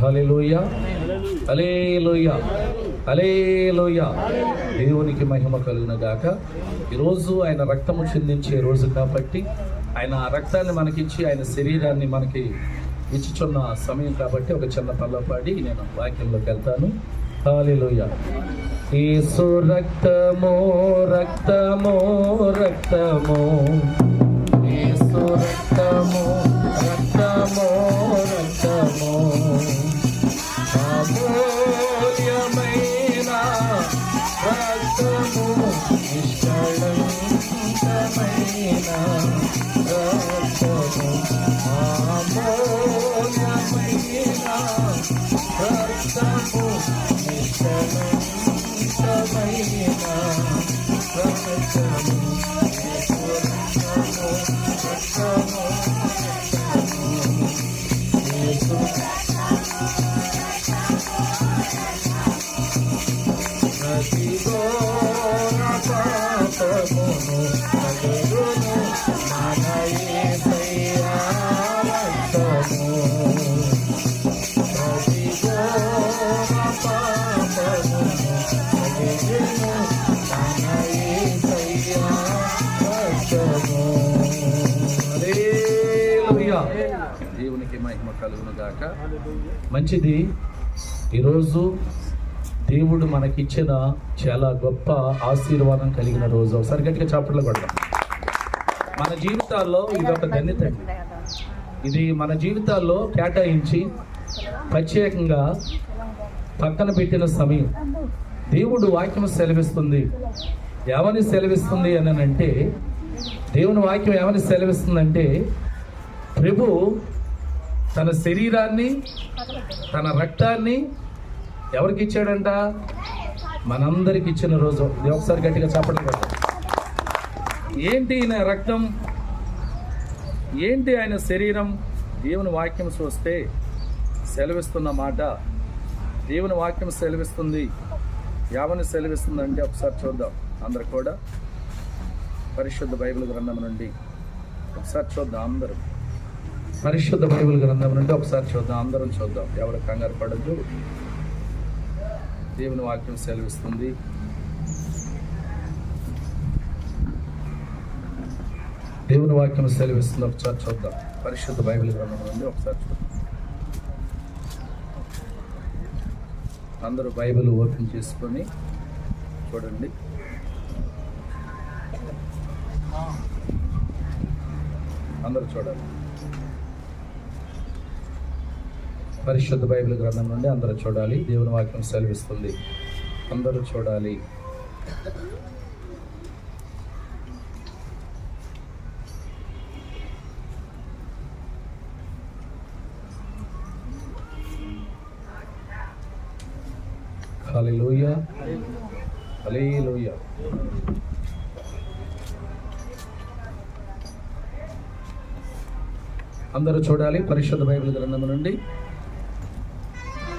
హల్లెలూయా, హల్లెలూయా, హల్లెలూయా. దేవునికి మహిమ కలుగును గాక. ఈరోజు ఆయన రక్తము చిందించే రోజు కాబట్టి, ఆయన రక్తాన్ని మనకిచ్చి ఆయన శరీరాన్ని మనకి ఇచ్చుచున్న సమయం కాబట్టి ఒక చిన్న పల్ల పాడి నేను వాక్యంలోకి వెళ్తాను. హల్లెలూయా. యేసు రక్తము రక్తము రక్తము, యేసు రక్తము రక్తము రక్తము, అమూల్యమైన రక్తము, నిష్కళంకమైన రక్తము, అమూల్యమైన రక్తము, నిష్కళంకమైన రక్తము, దేవునికి మహిమ కలుగును గాక. మంచిది. ఈరోజు దేవుడు మనకిచ్చిన చాలా గొప్ప ఆశీర్వాదం కలిగిన రోజు. ఒకసారి గట్టిగా చప్పట్లు కొడదాం. మన జీవితాల్లో ఇది ఒక ధన్యత. ఇది మన జీవితాల్లో కేటాయించి ప్రత్యేకంగా పక్కన పెట్టిన సమయం. దేవుడు వాక్యం సెలవిస్తుంది. ఏమని సెలవిస్తుంది అని అంటే, దేవుని వాక్యం ఏమని సెలవిస్తుందంటే, ప్రభు తన శరీరాన్ని తన రక్తాన్ని ఎవరికి ఇచ్చాడంట? మనందరికి ఇచ్చిన రోజు. ఇది ఒకసారి గట్టిగా చప్పట్లు కొడదాం. ఏంటి ఆయన రక్తం, ఏంటి ఆయన శరీరం? దేవుని వాక్యం చూస్తే సెలవిస్తున్న మాట, దేవుని వాక్యం సెలవిస్తుంది. ఏమని సెలవిస్తుందంటే ఒకసారి చూద్దాం. అందరు కూడా పరిశుద్ధ బైబిల్ గ్రంథం నుండి ఒకసారి చూద్దాం. అందరూ పరిశుద్ధ బైబిల్ గ్రంథం నుండి ఒకసారి చూద్దాం. అందరం చూద్దాం. ఎవరు కంగారు పడద్దు. దేవుని వాక్యం సెలవిస్తుంది. దేవుని వాక్యం సెలవిస్తుంది. ఒకసారి చూద్దాం. పరిశుద్ధ బైబిల్ గ్రంథం నుండి ఒకసారి చూద్దాం. అందరూ బైబిల్ ఓపెన్ చేసుకొని చూడండి. అందరూ చూడాలి. పరిశుద్ధ బైబిల్ గ్రంథం నుండి అందరూ చూడాలి. దేవుని వాక్యం సెలవిస్తుంది. అందరూ చూడాలి. హల్లెలూయా, హల్లెలూయా. అందరూ చూడాలి. పరిశుద్ధ బైబిల్ గ్రంథం నుండి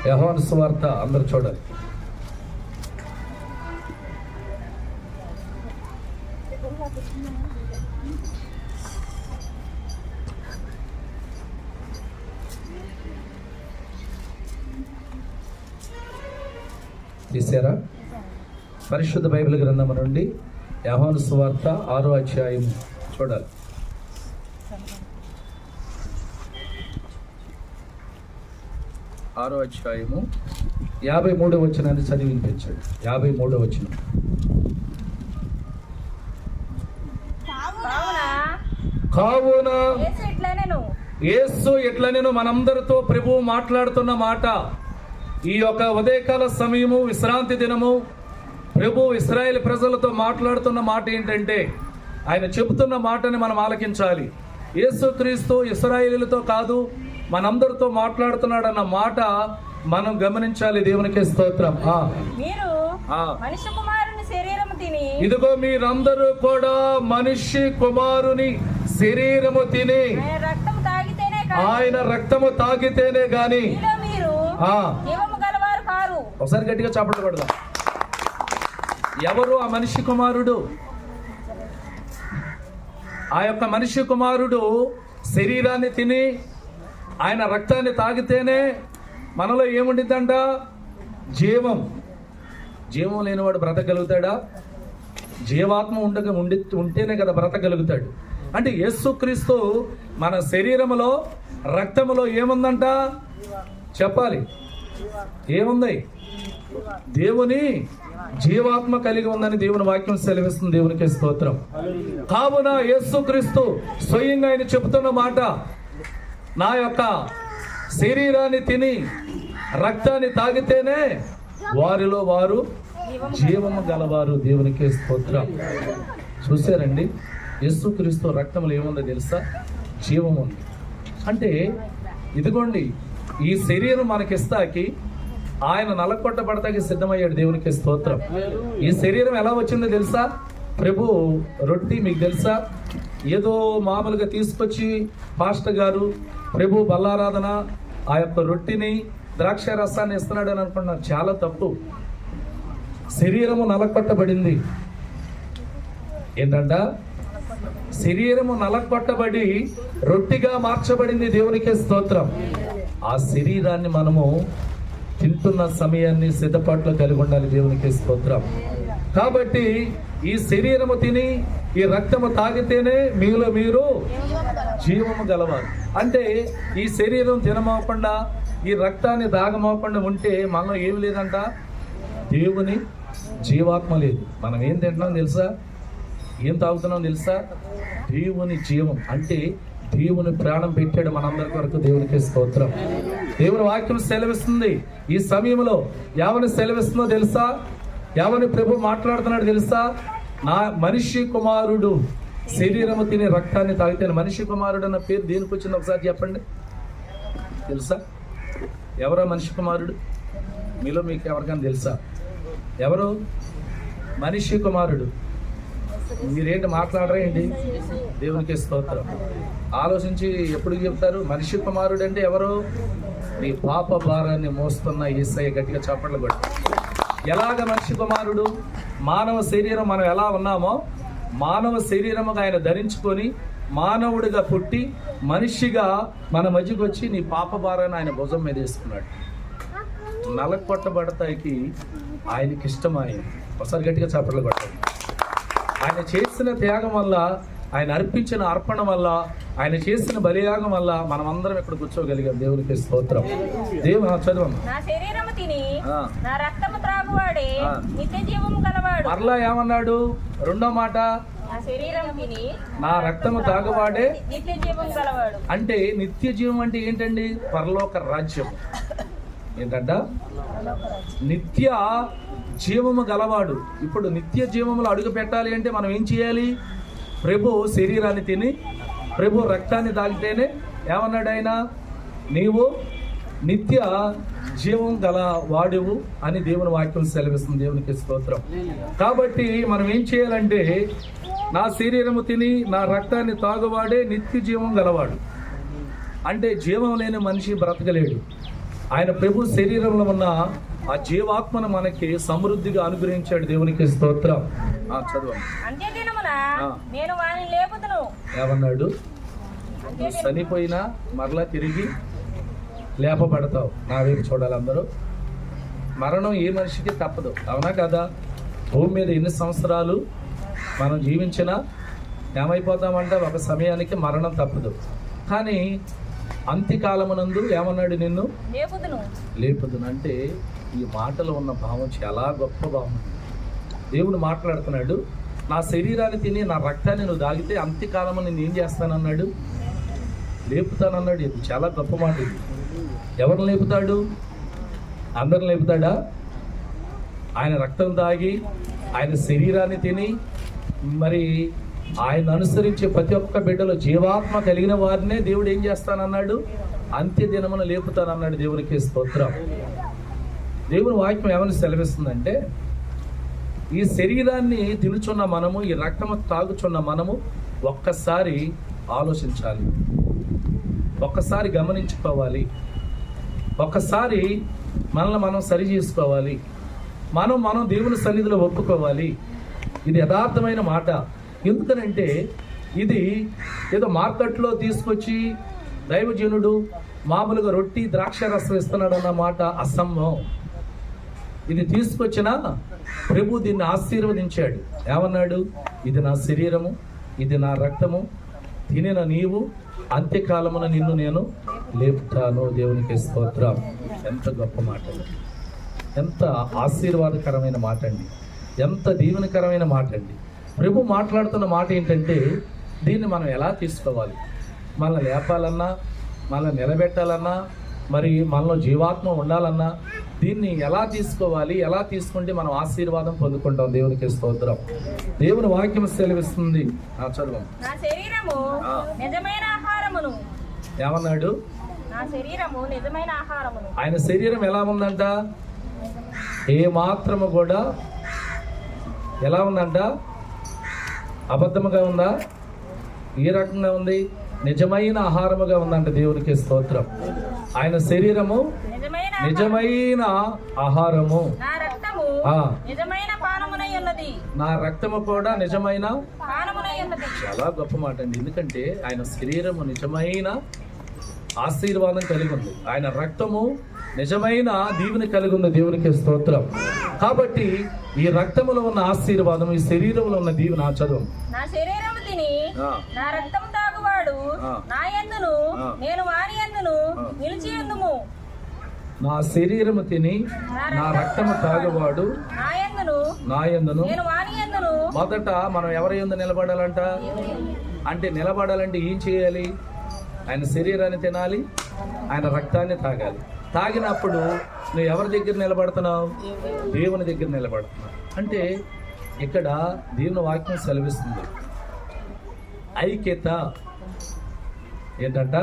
యోహాను సువార్త అందరూ చూడాలి. తీసారా? పరిశుద్ధ బైబిల్ గ్రంథం నుండి యోహాను సువార్త 6వ అధ్యాయం చూడాలి. 6వ అధ్యాయము 53వ వచనాన్ని చదివి వినిపించండి. 53వ వచనం. కావున యేసు ఎట్లనెను మనందరితో ప్రభువు మాట్లాడుతున్న మాట. ఈ యొక్క ఉదయకాల సమయము, విశ్రాంతి దినము, ప్రభు ఇశ్రాయేలు ప్రజలతో మాట్లాడుతున్న మాట ఏంటంటే, ఆయన చెబుతున్న మాటని మనం ఆలకించాలి. యేసుక్రీస్తు ఇశ్రాయేలుతో కాదు, మనందరితో మాట్లాడుతున్నాడన్న మాట మనం గమనించాలి. దేవునికి స్తోత్రం. ఇదిగో మీరందరూ కూడా మనిషి కుమారుని శరీరము తిని ఆయన రక్తము తాగితేనే గాని ఒకసారి గట్టిగా చప్పట్లు కొడదాం. ఎవరు ఆ మనిషి కుమారుడు? ఆ యొక్క మనిషి కుమారుడు శరీరాన్ని తిని ఆయన రక్తాన్ని తాగితేనే మనలో ఏముండిద్దంట? జీవం. జీవం లేనివాడు బ్రతకగలుగుతాడా? జీవాత్మ ఉంటేనే కదా బ్రతకగలుగుతాడు. అంటే యేసుక్రీస్తు మన శరీరములో రక్తములో ఏముందంట? చెప్పాలి, ఏముంది? దేవుని జీవాత్మ కలిగి ఉందని దేవుని వాక్యం సెలవిస్తుంది. దేవునికి స్తోత్రం. కావున యేసుక్రీస్తు స్వయంగా ఆయన చెబుతున్న మాట, నా యొక్క శరీరాన్ని తిని రక్తాన్ని తాగితేనే వారిలో వారు జీవము గలవారు. దేవునికి స్తోత్రం. చూశారండి, యేసుక్రీస్తు రక్తంలో ఏముందో తెలుసా? జీవం ఉంది. అంటే ఇదిగోండి, ఈ శరీరం మనకిస్తాకి ఆయన నలకొట్టబడతాకి సిద్ధమయ్యాడు. దేవునికి స్తోత్రం. ఈ శరీరం ఎలా వచ్చిందో తెలుసా? ప్రభు రొట్టి మీకు తెలుసా? ఏదో మామూలుగా తీసుకొచ్చి పాస్టర్ గారు ప్రభు బల్లారాధన ఆ యొక్క రొట్టిని ద్రాక్ష రసాన్ని ఇస్తున్నాడు అని అనుకుంటున్నారు. చాలా తప్పు. శరీరము నలకొట్టబడింది. ఏంటంట? శరీరము నలకొట్టబడి రొట్టిగా మార్చబడింది. దేవునికి స్తోత్రం. ఆ శరీరాన్ని మనము తింటున్న సమయాన్ని సిద్ధపాట్లో కలిగి ఉండాలి. దేవునికి స్తోత్రం. కాబట్టి ఈ శరీరము తిని ఈ రక్తము తాగితేనే మీలో మీరు జీవము గలవారు. అంటే ఈ శరీరం తినమోకుండా ఈ రక్తాన్ని దాగమోకుండా ఉంటే మనలో ఏమి లేదంట? దేవుని జీవాత్మ లేదు. మనం ఏం తింటున్నాం తెలుసా? ఏం తాగుతున్నాం తెలుసా? దేవుని జీవం. అంటే దేవుని ప్రాణం పెట్టాడు మనందరి కొరకు. దేవునికి స్తోత్రం. దేవుని వాక్యం సెలవిస్తుంది. ఈ సమయంలో ఎవరిని సెలవిస్తుందో తెలుసా? ఎవరిని ప్రభు మాట్లాడుతున్నాడు తెలుసా? నా మనిషి కుమారుడు శరీరము తిని రక్తాన్ని తాగితే. మనిషి కుమారుడు అన్న పేరు దేనికి వచ్చింది ఒకసారి చెప్పండి. తెలుసా? ఎవరో మనిషి కుమారుడు? మీలో మీకు ఎవరికైనా తెలుసా? ఎవరు మనిషి కుమారుడు? మీరేంటి మాట్లాడరా ఏంటి? దేవునికి స్తోత్రం. ఆలోచించి ఎప్పుడు చెప్తారు? మనిషి కుమారుడు అంటే ఎవరు? నీ పాప భారాన్ని మోస్తున్న యేసయ్య. గట్టిగా చప్పట్లు కొట్టు. ఎలాగ మనిషి కుమారుడు? మానవ శరీరం మనం ఎలా ఉన్నామో మానవ శరీరముగా ఆయన ధరించుకొని మానవుడిగా పుట్టి మనిషిగా మన మధ్యకు వచ్చి నీ పాప భారాన్ని ఆయన భుజం మీద వేసుకున్నాడు. నలకొట్టబడతాయికి ఆయనకి ఇష్టమైంది. ఒకసారి గట్టిగా చప్పట్లు కొట్టాలి. ఆయన చేసిన త్యాగం వల్ల, ఆయన అర్పించిన అర్పణ వల్ల, ఆయన చేసిన బలియాగం వల్ల మనం అందరం ఇక్కడ కూర్చోగలిగాం. దేవునికి స్తోత్రం. దేవుని చదువు. మరలా ఏమన్నాడు? రెండో మాట, నా రక్తము తాగువాడే అంటే నిత్య జీవం. అంటే ఏంటండి? పరలోక రాజ్యం. ఏంటంట? నిత్య జీవము గలవాడు. ఇప్పుడు నిత్య జీవములో అడుగు పెట్టాలి అంటే మనం ఏం చేయాలి? ప్రభు శరీరాన్ని తిని ప్రభు రక్తాన్ని తాగితేనే ఏమన్నాడు ఆయన? నీవు నిత్య జీవం గల వాడువు అని దేవుని వాక్యం సెలవిస్తుంది. దేవునికి స్తోత్రం. కాబట్టి మనం ఏం చేయాలంటే, నా శరీరము తిని నా రక్తాన్ని తాగువాడే నిత్య జీవం గలవాడు. అంటే జీవం లేని మనిషి బ్రతకలేడు. ఆయన ప్రభు శరీరంలో ఉన్న ఆ జీవాత్మను మనకి సమృద్ధిగా అనుగ్రహించాడు. దేవునికి స్తోత్రం. చదవండి. ఏమన్నాడు? నువ్వు చనిపోయినా మరలా తిరిగి లేపబడతావు. నా వైపు చూడాలి అందరూ. మరణం ఏ మనిషికి తప్పదు, అవునా కదా? భూమి మీద ఎన్ని సంవత్సరాలు మనం జీవించినా ఏమైపోతామంటే ఒక సమయానికి మరణం తప్పదు. కానీ అంత్యకాలమునందు ఏమన్నాడు? నిన్ను లేపుదును. అంటే ఈ మాటలో ఉన్న భావం చాలా గొప్ప భావం. దేవుడు మాట్లాడుతున్నాడు, నా శరీరాన్ని తిని నా రక్తాన్ని నువ్వు తాగితే అంత్యకాలము నేను ఏం చేస్తానన్నాడు? లేపుతానన్నాడు. ఇది చాలా గొప్ప మాట. ఇది ఎవరిని లేపుతాడు? అందరిని లేపుతాడా? ఆయన రక్తం తాగి ఆయన శరీరాన్ని తిని మరి ఆయన అనుసరించే ప్రతి ఒక్క బిడ్డలో జీవాత్మ కలిగిన వారినే దేవుడు ఏం చేస్తానన్నాడు? అంత్య దినమున లేపుతానన్నాడు. దేవునికి స్తోత్రం. దేవుని వాక్యం ఏమని సెలవిస్తుందంటే, ఈ శరీరాన్ని తినుచున్న మనము, ఈ రక్తము తాగుచున్న మనము ఒక్కసారి ఆలోచించాలి, ఒక్కసారి గమనించుకోవాలి, ఒక్కసారి మనల్ని మనం సరి చేసుకోవాలి, మనం దేవుని సన్నిధిలో ఒప్పుకోవాలి. ఇది యథార్థమైన మాట. ఎందుకనంటే ఇది ఏదో మార్కెట్లో తీసుకొచ్చి దైవజనుడు మామూలుగా రొట్టి ద్రాక్ష రసం ఇస్తున్నాడు అన్న మాట అసంభవం. ఇది తీసుకొచ్చిన ప్రభు దీన్ని ఆశీర్వదించాడు. ఏమన్నాడు? ఇది నా శరీరము, ఇది నా రక్తము, తినిన నీవు అంత్యకాలమున నిన్ను నేను లేపుతాను. దేవునికి స్తోత్రం. ఎంత గొప్ప మాట అండి, ఎంత ఆశీర్వాదకరమైన మాట అండి, ఎంత దీవెనకరమైన మాట అండి. ప్రభు మాట్లాడుతున్న మాట ఏంటంటే, దీన్ని మనం ఎలా తీసుకోవాలి? మనల్ని లేపాలన్నా, మనల్ని నిలబెట్టాలన్నా, మరి మనలో జీవాత్మ ఉండాలన్నా దీన్ని ఎలా తీసుకోవాలి? ఎలా తీసుకుంటే మనం ఆశీర్వాదం పొందుకుంటాం? దేవునికి స్తోత్రం. దేవుని వాక్యం సెలవిస్తుంది. చదువు. నా శరీరము నిజమైన ఆహారమును. ఏమన్నాడు? నా శరీరము నిజమైన ఆహారమును. ఆయన శరీరం ఎలా ఉందంట? ఏ మాత్రము కూడా ఎలా ఉందంట? అబద్ధముగా ఉందా? ఏ రకంగా ఉంది? నిజమైన ఆహారముగా ఉందంట. దేవునికి స్తోత్రం. ఆయన శరీరము నిజమైన ఆహారము, నా రక్తము నిజమైన పానమునై ఉన్నది. నా రక్తము కూడా నిజమైన పానమునై ఉన్నది. చాలా గొప్ప మాట అండి. ఎందుకంటే ఆయన శరీరము నిజమైన ఆశీర్వాదం కలిగి ఉంది, ఆయన రక్తము నిజమైన దీవెన కలిగి ఉంది. దేవునికి స్తోత్రం. కాబట్టి ఈ రక్తములో ఉన్న ఆశీర్వాదం, ఈ శరీరంలో ఉన్న దీవెన. చదువు. నా శరీరము తిని నా రక్తము తాగువాడు నా యందును నేను వాని యందును నిలిచి ఉందుము. నా శరీరము తిని నా రక్తము తాగువాడు నా యందును నేను వాని యందును. మొదట మనం ఎవరి యందు నిలబడాలంట? అంటే నిలబడాలంటే ఏం చేయాలి? ఆయన శరీరాన్ని తినాలి, ఆయన రక్తాన్ని తాగాలి. తాగినప్పుడు నువ్వు ఎవరి దగ్గర నిలబడుతున్నావు? దేవుని దగ్గర నిలబడుతున్నావు. అంటే ఇక్కడ దేవుని వాక్యం సెలవిస్తుంది, ఐక్యత ఏంటంట?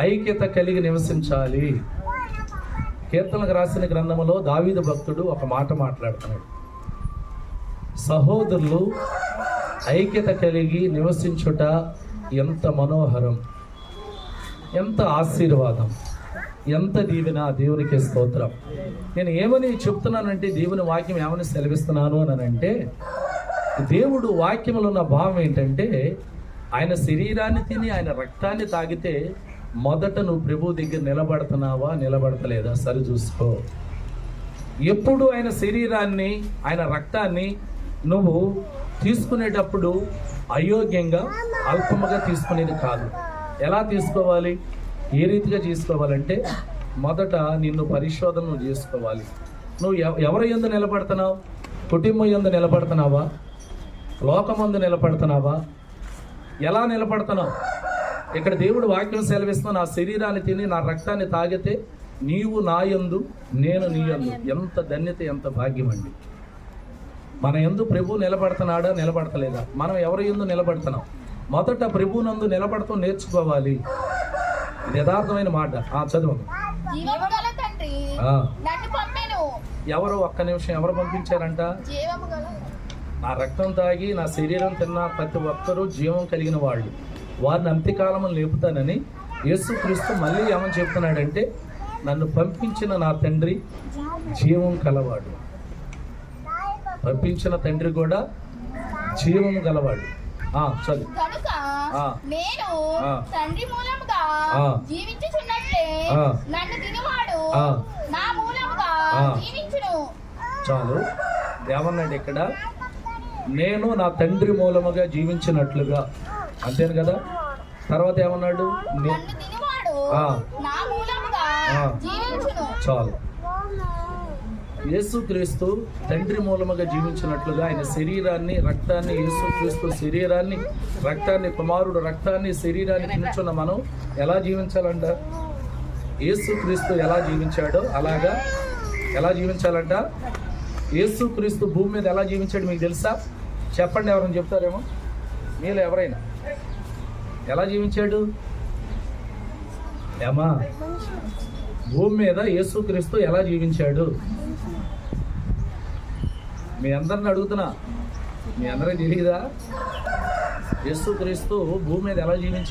ఐక్యత కలిగి నివసించాలి. కీర్తనకు రాసిన గ్రంథములో దావీదు భక్తుడు ఒక మాట మాట్లాడుతున్నాడు. సహోదరులు ఐక్యత కలిగి నివసించుట ఎంత మనోహరం, ఎంత ఆశీర్వాదం, ఎంత దీవెన. దేవునికి స్తోత్రం. నేను ఏమని చెప్తున్నానంటే, దేవుని వాక్యం ఏమని సెలవిస్తున్నాను అని అంటే, దేవుడు వాక్యంలో ఉన్న భావం ఏంటంటే, ఆయన శరీరాన్ని తిని ఆయన రక్తాన్ని తాగితే మొదట నువ్వు ప్రభు దగ్గర నిలబడుతున్నావా, నిలబడతలేదా సరి చూసుకో. ఎప్పుడు ఆయన శరీరాన్ని, ఆయన రక్తాన్ని నువ్వు తీసుకునేటప్పుడు అయోగ్యంగా, అల్పముగా తీసుకునేది కాదు. ఎలా తీసుకోవాలి? ఏ రీతిగా తీసుకోవాలంటే, మొదట నిన్ను పరిశోధన నువ్వు చేసుకోవాలి. నువ్వు ఎవరి యందు నిలబడుతున్నావు? కుటుంబం యందు నిలబడుతున్నావా? లోకమందు నిలబడుతున్నావా? ఎలా నిలబడుతున్నావు? ఇక్కడ దేవుడు వాక్యం సెలవిస్తున్నా, నా శరీరాన్ని తిని నా రక్తాన్ని తాగితే నీవు నా యందు నేను నీ యందు. ఎంత ధన్యత, ఎంత భాగ్యం అండి. మన యందు ప్రభు నిలబడుతున్నాడా, నిలబడతలేదా? మనం ఎవరి యందు నిలబడుతున్నాం? మొదట ప్రభునందు నిలబడతాం నేర్చుకోవాలి. ఇది యథార్థమైన మాట. చదువు. ఎవరు? ఒక్క నిమిషం. ఎవరు పంపించారంట? నా రక్తం తాగి నా శరీరం తిన్న ప్రతి ఒక్కరూ జీవం కలిగిన వాళ్ళు, వారిని అంత్యకాలము లేపుతానని యేసుక్రీస్తు మళ్ళీ ఏమని చెప్తున్నాడంటే, నన్ను పంపించిన నా తండ్రి జీవం కలవాడు. పంపించిన తండ్రి కూడా జీవం గలవాడు. చదువు. నేను తండ్రి మూలముగా జీవించుచున్నట్లే నన్ను తినువాడు నా మూలముగా జీవించును. చాలు. ఏమన్నాడు ఇక్కడ? నేను నా తండ్రి మూలముగా జీవించినట్లుగా. అంతేను కదా? తర్వాత ఏమన్నాడు? చాలు. యేసుక్రీస్తు తండ్రి మూలముగా జీవించినట్లుగా ఆయన శరీరాన్ని, రక్తాన్ని, యేసుక్రీస్తు శరీరాన్ని, రక్తాన్ని, కుమారుడు రక్తాన్ని, శరీరాన్ని తినుచున్న మనం ఎలా జీవించాలంట? యేసుక్రీస్తు ఎలా జీవించాడో అలాగా ఎలా జీవించాలంట? యేసుక్రీస్తు భూమి మీద ఎలా జీవించాడు మీకు తెలుసా? చెప్పండి, ఎవరైనా చెప్తారేమో మీలో ఎవరైనా. ఎలా జీవించాడు? ఏమా, భూమి మీద యేసుక్రీస్తు ఎలా జీవించాడు? మీ అందరిని అడుగుతున్నా, మీ అందరికీ తెలియదా? యేసుక్రీస్తు భూమి మీద ఎలా జీవించాడు?